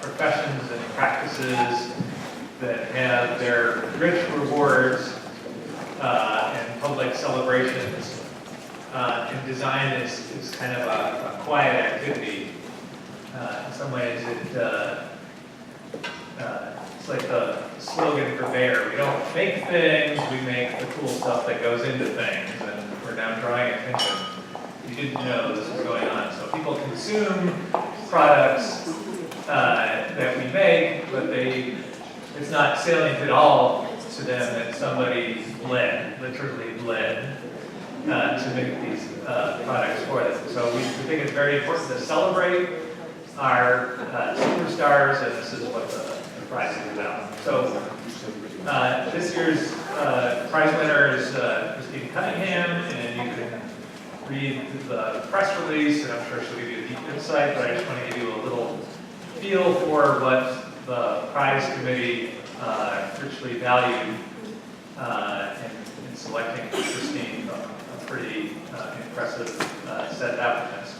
professions and practices that have their rich rewards and public celebrations. And design is kind of a quiet activity. In some ways, it's like the slogan for Bayer. We don't make things, we make the cool stuff that goes into things. And we're now drawing attention. You didn't know this was going on. So people consume products that we make, but it's not salient at all to them that somebody literally bled, to make these products for them. So we think it's very important to celebrate our superstars, and this is what the prize is about. So this year's prize winner is Christine Cunningham, and you can read the press release, and I'm sure she'll give you a deep insight, but I just want to give you a little feel for what the prize committee richly valued in selecting Christine, a pretty impressive set of applicants.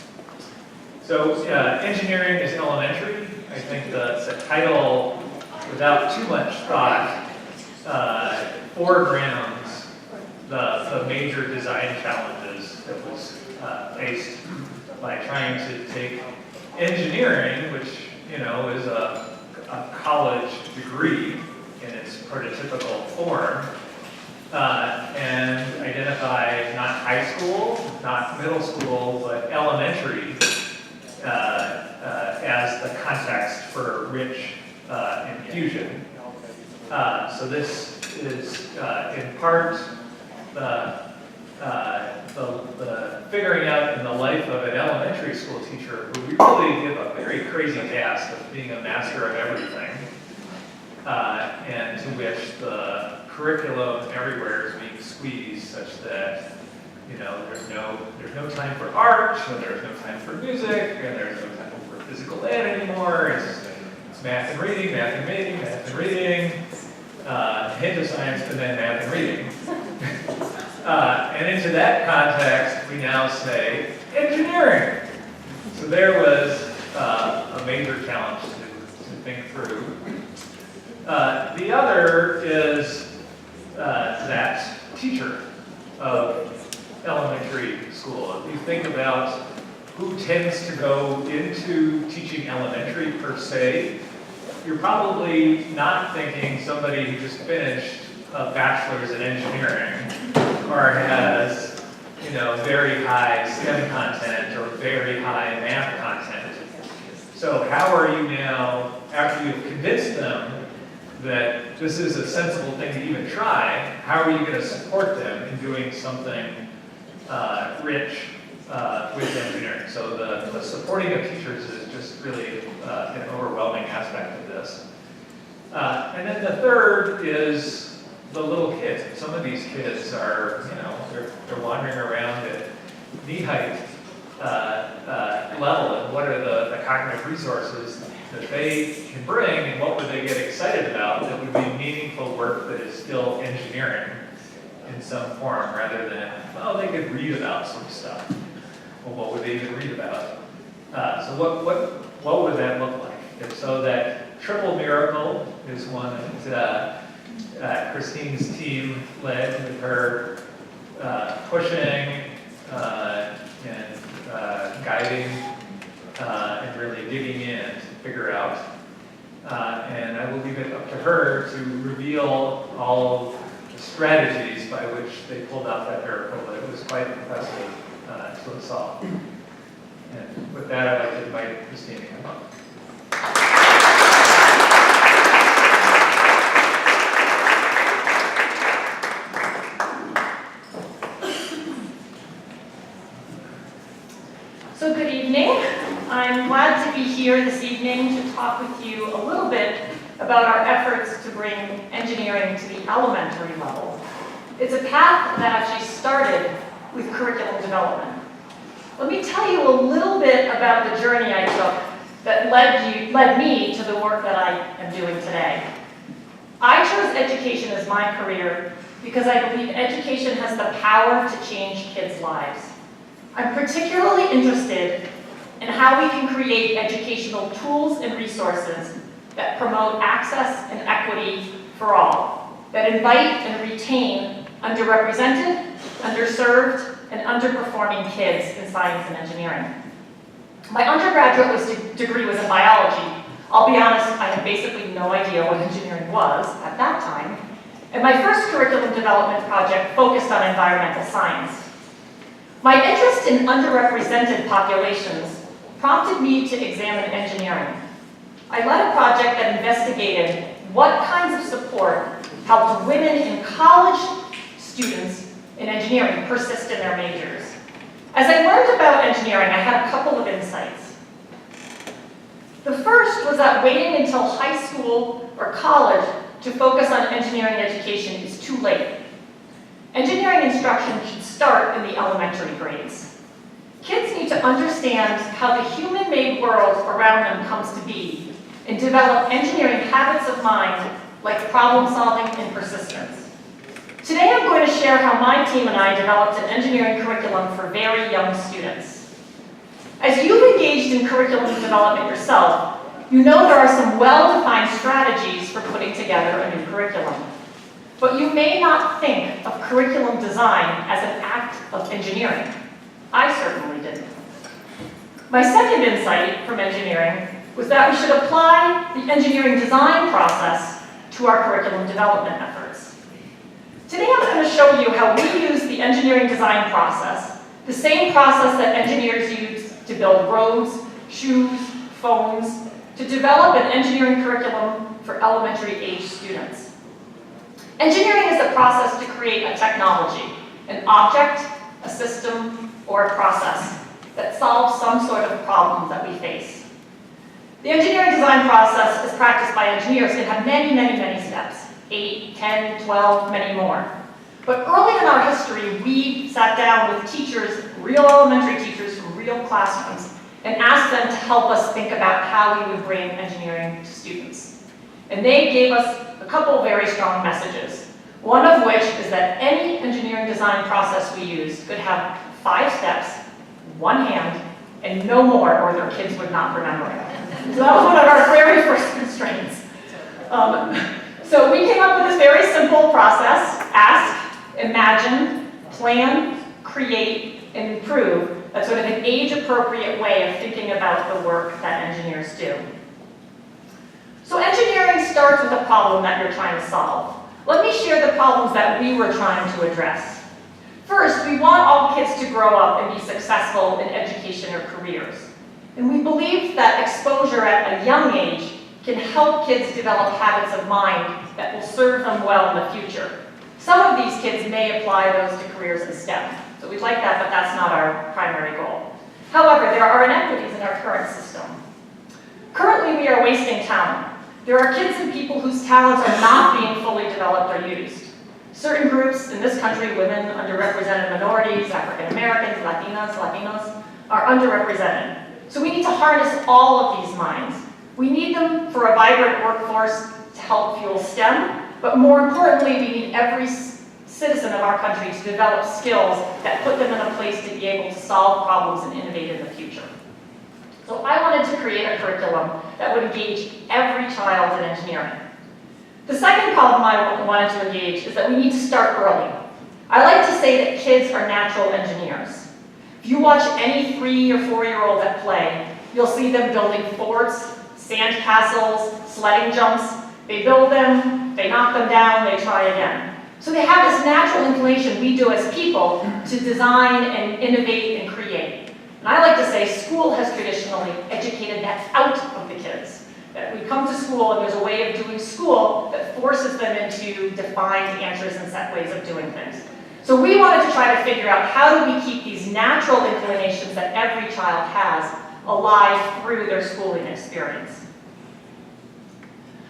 So engineering is elementary. I think the title, without too much thought, foregrounds the major design challenges that was faced by trying to take engineering, which is a college degree in its prototypical form, and identify not high school, not middle school, but elementary as the context for rich infusion. So this is in part the figuring out in the life of an elementary school teacher who we really give a very crazy task of being a master of everything, and to which the curriculum everywhere is being squeezed such that there's no time for art, and there's no time for music, and there's no time for physical ed anymore. It's math and reading, math and reading, math and reading, hint of science, and then math and reading. And into that context, we now say engineering. So there was a major challenge to think through. The other is that teacher of elementary school. If you think about who tends to go into teaching elementary per se, you're probably not thinking somebody who just finished a bachelor's in engineering or has, very high STEM content or very high math content. So how are you now, after you've convinced them that this is a sensible thing to even try, how are you going to support them in doing something rich with engineering? So the supporting of teachers is just really an overwhelming aspect of this. And then the third is the little kids. Some of these kids are, they're wandering around at knee-height level, and what are the cognitive resources that they can bring, and what would they get excited about that would be meaningful work that is still engineering in some form, rather than, they could read about some stuff. Well, what would they even read about? So what would that look like? And so that triple miracle is one that Christine's team led, with her pushing and guiding and really digging in to figure out. And I will leave it up to her to reveal all the strategies by which they pulled out that miracle, but it was quite impressive to us all. And with that, I'd like to invite Christine to come up. So good evening. I'm glad to be here this evening to talk with you a little bit about our efforts to bring engineering to the elementary level. It's a path that actually started with curriculum development. Let me tell you a little bit about the journey I took that led me to the work that I am doing today. I chose education as my career because I believe education has the power to change kids' lives. I'm particularly interested and how we can create educational tools and resources that promote access and equity for all, that invite and retain underrepresented, underserved, and underperforming kids in science and engineering. My undergraduate degree was in biology. I'll be honest, I had basically no idea what engineering was at that time, and my first curriculum development project focused on environmental science. My interest in underrepresented populations prompted me to examine engineering. I led a project that investigated what kinds of support helped women in college students in engineering persist in their majors. As I learned about engineering, I had a couple of insights. The first was that waiting until high school or college to focus on engineering education is too late. Engineering instruction should start in the elementary grades. Kids need to understand how the human-made world around them comes to be and develop engineering habits of mind like problem solving and persistence. Today I'm going to share how my team and I developed an engineering curriculum for very young students. As you've engaged in curriculum development yourself, you know there are some well-defined strategies for putting together a new curriculum. But you may not think of curriculum design as an act of engineering. I certainly didn't. My second insight from engineering was that we should apply the engineering design process to our curriculum development efforts. Today I'm going to show you how we use the engineering design process, the same process that engineers use to build roads, shoes, phones, to develop an engineering curriculum for elementary age students. Engineering is the process to create a technology, an object, a system, or a process that solves some sort of problem that we face. The engineering design process is practiced by engineers and have many, many, many steps, 8, 10, 12, many more. But early in our history, we sat down with teachers, real elementary teachers from real classrooms, and asked them to help us think about how we would bring engineering to students. And they gave us a couple very strong messages, one of which is that any engineering design process we use could have 5 steps, 1 hand, and no more, or their kids would not remember it. So that was one of our very first constraints. So we came up with this very simple process: ask, imagine, plan, create, and improve. That's sort of an age-appropriate way of thinking about the work that engineers do. So engineering starts with a problem that you're trying to solve. Let me share the problems that we were trying to address. First, we want all kids to grow up and be successful in education or careers. And we believe that exposure at a young age can help kids develop habits of mind that will serve them well in the future. Some of these kids may apply those to careers in STEM. So we'd like that, but that's not our primary goal. However, there are inequities in our current system. Currently, we are wasting talent. There are kids and people whose talents are not being fully developed or used. Certain groups in this country, women, underrepresented minorities, African Americans, Latinos, are underrepresented. So we need to harness all of these minds. We need them for a vibrant workforce to help fuel STEM, but more importantly, we need every citizen of our country to develop skills that put them in a place to be able to solve problems and innovate in the future. So I wanted to create a curriculum that would engage every child in engineering. The second problem I wanted to engage is that we need to start early. I like to say that kids are natural engineers. If you watch any 3 or 4-year-old at play, you'll see them building forts, sand castles, sledding jumps. They build them, they knock them down, they try again. So they have this natural inclination we do as people to design and innovate and create. And I like to say school has traditionally educated that out of the kids. That we come to school and there's a way of doing school that forces them into defined answers and set ways of doing things. So we wanted to try to figure out how do we keep these natural inclinations that every child has alive through their schooling experience.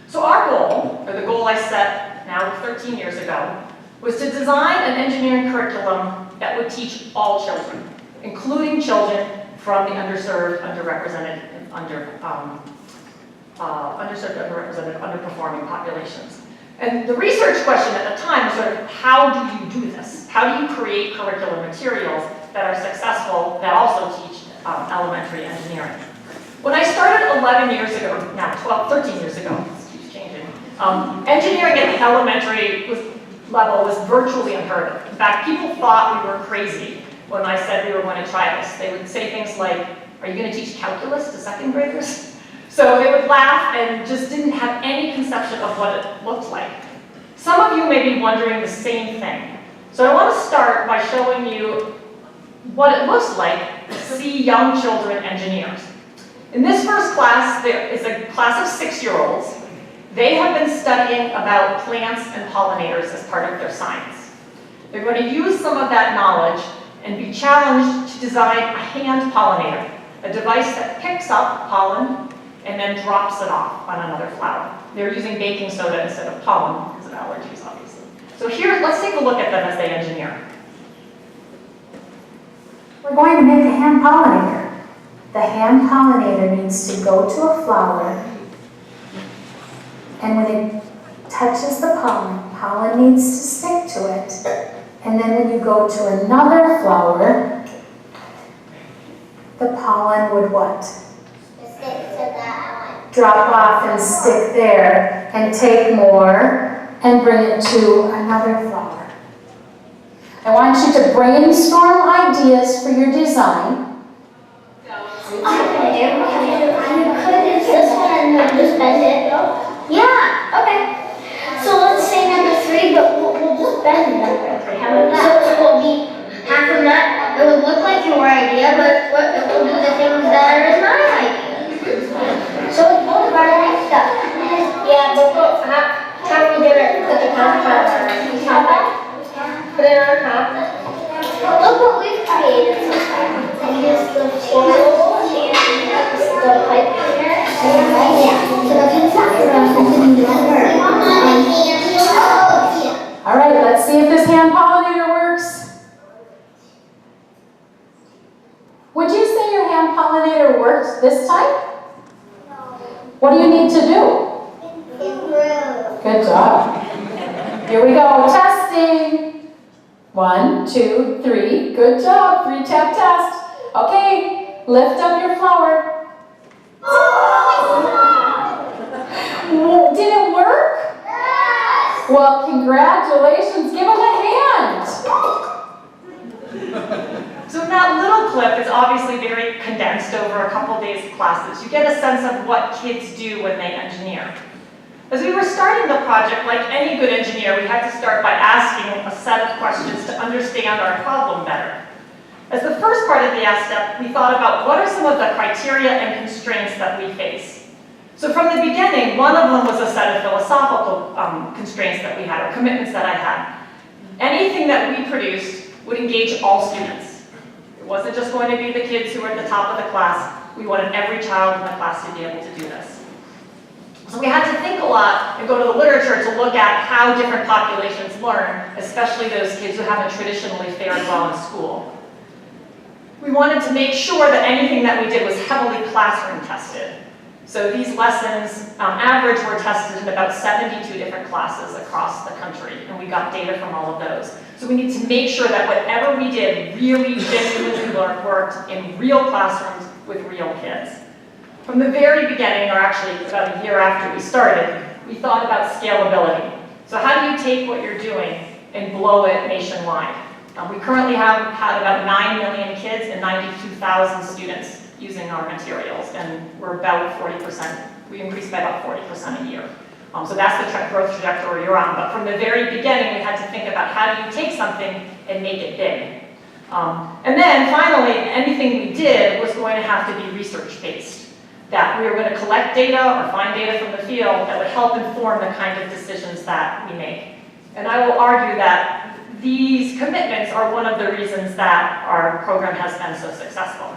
So our goal, or the goal I set now 13 years ago, was to design an engineering curriculum that would teach all children, including children from the underserved, underrepresented, and underperforming populations. And the research question at the time was sort of, how do you do this? How do you create curriculum materials that are successful, that also teach elementary engineering. When I started 11 years ago, now 13 years ago, this keeps changing, engineering at the elementary level was virtually unheard of. In fact, people thought we were crazy when I said we were going to try this. They would say things like, are you going to teach calculus to second graders? So they would laugh and just didn't have any conception of what it looked like. Some of you may be wondering the same thing. So I want to start by showing you what it looks like to see young children engineers. In this first class, there is a class of 6-year-olds. They have been studying about plants and pollinators as part of their science. They're going to use some of that knowledge and be challenged to design a hand pollinator, a device that picks up pollen and then drops it off on another flower. They're using baking soda instead of pollen because of allergies, obviously. So here, let's take a look at them as they engineer. We're going to make a hand pollinator. The hand pollinator needs to go to a flower, and when it touches the pollen needs to stick to it. And then when you go to another flower, the pollen would what? Stick to that one. Drop off and stick there, and take more and bring it to another flower. I want you to brainstorm ideas for your design. Okay, you could use this one and then just bend it. Yeah, okay. So let's say number 3, but we'll just bend number 3. How about that? So it will be half of that. It would look like your idea, but it will do the things that are my idea. So it's both of our stuff. Yeah, but how are we going to put the top part on? Put it on top. Look what we've created so far. Here's the channel. The pipe here. Yeah. So the inside All right, let's see if this hand pollinator works. Would you say your hand pollinator worked this time? What do you need to do? Good job. Here we go, testing. 1, 2, 3, good job, 3-tap test. Okay, lift up your flower. Did it work? Yes! Well, congratulations, give them a hand. So that little clip is obviously very condensed over a couple days of classes. You get a sense of what kids do when they engineer. As we were starting the project, like any good engineer, we had to start by asking a set of questions to understand our problem better. As the first part of the ask step, we thought about what are some of the criteria and constraints that we face. So from the beginning, one of them was a set of philosophical constraints that we had, or commitments that I had. Anything that we produced would engage all students. It wasn't just going to be the kids who were at the top of the class. We wanted every child in the class to be able to do this. So we had to think a lot and go to the literature to look at how different populations learn, especially those kids who haven't traditionally fared well in school. We wanted to make sure that anything that we did was heavily classroom tested. So these lessons, average, were tested in about 72 different classes across the country, and we got data from all of those. So we need to make sure that whatever we did really genuinely worked in real classrooms with real kids. From the very beginning, or actually about a year after we started, we thought about scalability. So how do you take what you're doing and blow it nationwide? We currently have had about 9 million kids and 92,000 students using our materials, and we're about 40%, we increased by about 40% a year. So that's the growth trajectory you're on. But from the very beginning, we had to think about how do you take something and make it big. And then finally, anything we did was going to have to be research-based. That we were going to collect data or find data from the field that would help inform the kind of decisions that we make. And I will argue that these commitments are one of the reasons that our program has been so successful.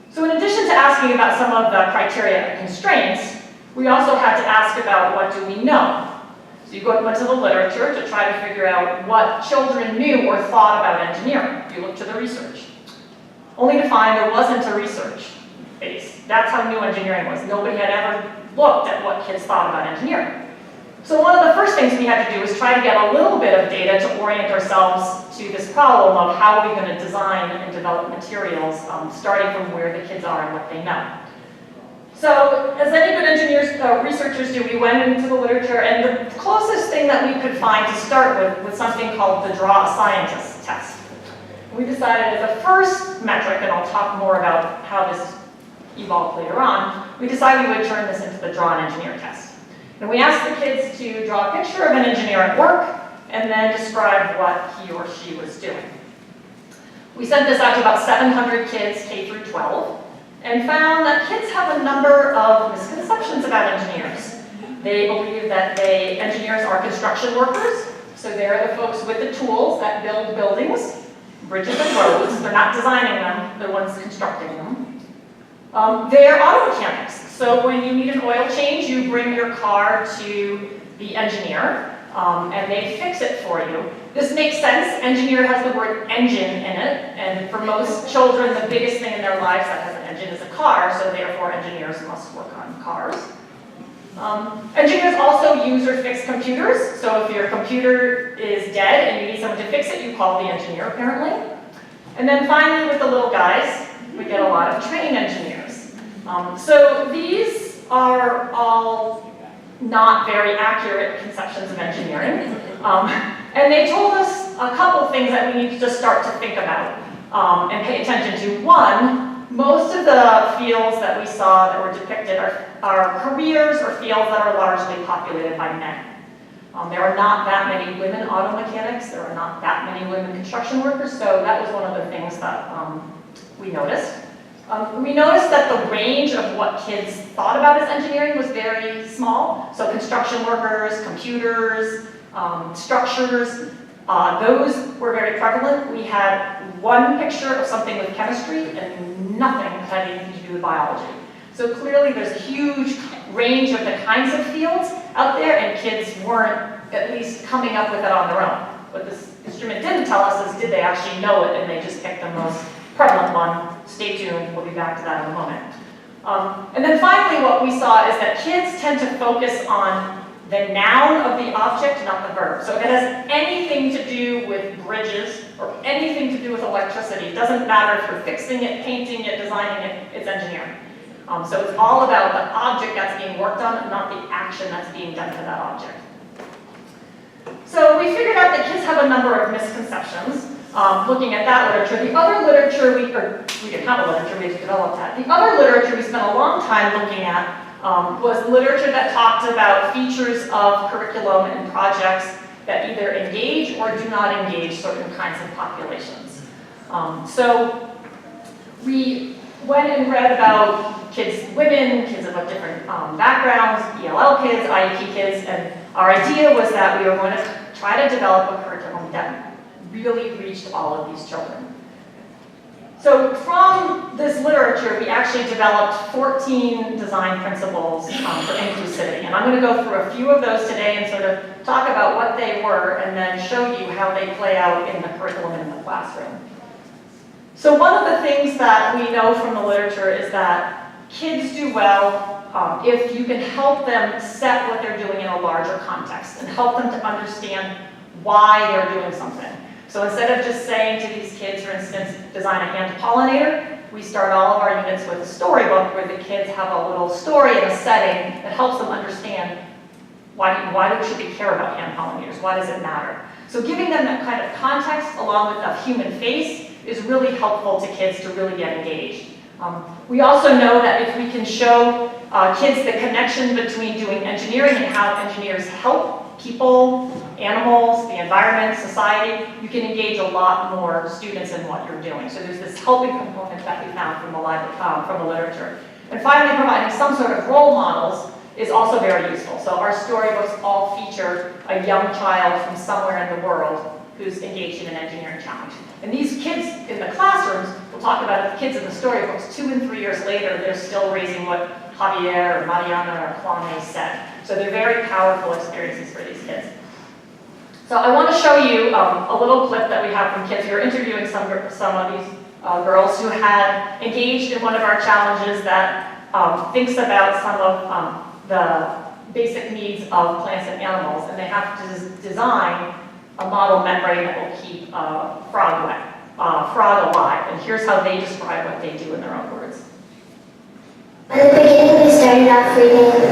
So in addition to asking about some of the criteria and constraints, we also had to ask about what do we know. So you went to the literature to try to figure out what children knew or thought about engineering. You looked to the research, only to find there wasn't a research base. That's how new engineering was. Nobody had ever looked at what kids thought about engineering. So one of the first things we had to do was try to get a little bit of data to orient ourselves to this problem of how are we going to design and develop materials, starting from where the kids are and what they know. So, as any good engineers, researchers do, we went into the literature, and the closest thing that we could find to start with was something called the Draw a Scientist test. We decided as a first metric, and I'll talk more about how this evolved later on, we decided we would turn this into the Draw an Engineer test. And we asked the kids to draw a picture of an engineer at work, and then describe what he or she was doing. We sent this out to about 700 kids, K through 12, and found that kids have a number of misconceptions about engineers. They believe that engineers are construction workers, so they're the folks with the tools that build buildings, bridges and roads. They're not designing them, they're the ones constructing them. They're auto mechanics, so when you need an oil change, you bring your car to the engineer, and they fix it for you. This makes sense. Engineer has the word engine in it, and for most children, the biggest thing in their lives that has an engine is a car, so therefore engineers must work on cars. Engineers also use or fix computers, so if your computer is dead and you need someone to fix it, you call the engineer, apparently. And then finally, with the little guys, we get a lot of trained engineers. So these are all not very accurate conceptions of engineering. And they told us a couple things that we need to start to think about and pay attention to. One, most of the fields that we saw that were depicted are careers or fields that are largely populated by men. There are not that many women auto mechanics, there are not that many women construction workers, so that was one of the things that we noticed. We noticed that the range of what kids thought about as engineering was very small. So construction workers, computers, structures, those were very prevalent. We had one picture of something with chemistry and nothing that had anything to do with biology. So clearly there's a huge range of the kinds of fields out there, and kids weren't at least coming up with it on their own. What this instrument didn't tell us is did they actually know it and they just picked the most prevalent one. Stay tuned, we'll be back to that in a moment. And then finally what we saw is that kids tend to focus on the noun of the object, not the verb. So if it has anything to do with bridges or anything to do with electricity, it doesn't matter if you're fixing it, painting it, designing it, it's engineering. So it's all about the object that's being worked on, not the action that's being done to that object. So we figured out that kids have a number of misconceptions. Looking at that literature, the other literature, we didn't have a literature, we had to develop that. The other literature we spent a long time looking at was literature that talked about features of curriculum and projects that either engage or do not engage certain kinds of populations. So we went and read about kids, women, kids of different backgrounds, ELL kids, IEP kids, and our idea was that we were going to try to develop a curriculum that really reached all of these children. So from this literature, we actually developed 14 design principles for inclusivity. And I'm going to go through a few of those today and sort of talk about what they were and then show you how they play out in the curriculum in the classroom. So one of the things that we know from the literature is that kids do well if you can help them set what they're doing in a larger context and help them to understand why they're doing something. So instead of just saying to these kids, for instance, design a hand pollinator, we start all of our units with a storybook where the kids have a little story and a setting that helps them understand why should we care about hand pollinators? Why does it matter? So giving them that kind of context along with a human face is really helpful to kids to really get engaged. We also know that if we can show kids the connection between doing engineering and how engineers help people, animals, the environment, society, you can engage a lot more students in what you're doing. So there's this helping component that we found from the literature. And finally, providing some sort of role models is also very useful. So our storybooks all feature a young child from somewhere in the world who's engaged in an engineering challenge. And these kids in the classrooms, we'll talk about it, the kids in the storybooks, 2 and 3 years later, they're still raising what Javier or Mariana or Kwame said. So they're very powerful experiences for these kids. So I want to show you a little clip that we have from kids. We were interviewing some of these girls who had engaged in one of our challenges that thinks about some of the basic needs of plants and animals, and they have to design a model membrane that will keep frog alive. And here's how they describe what they do in their own words. In the beginning, we started off reading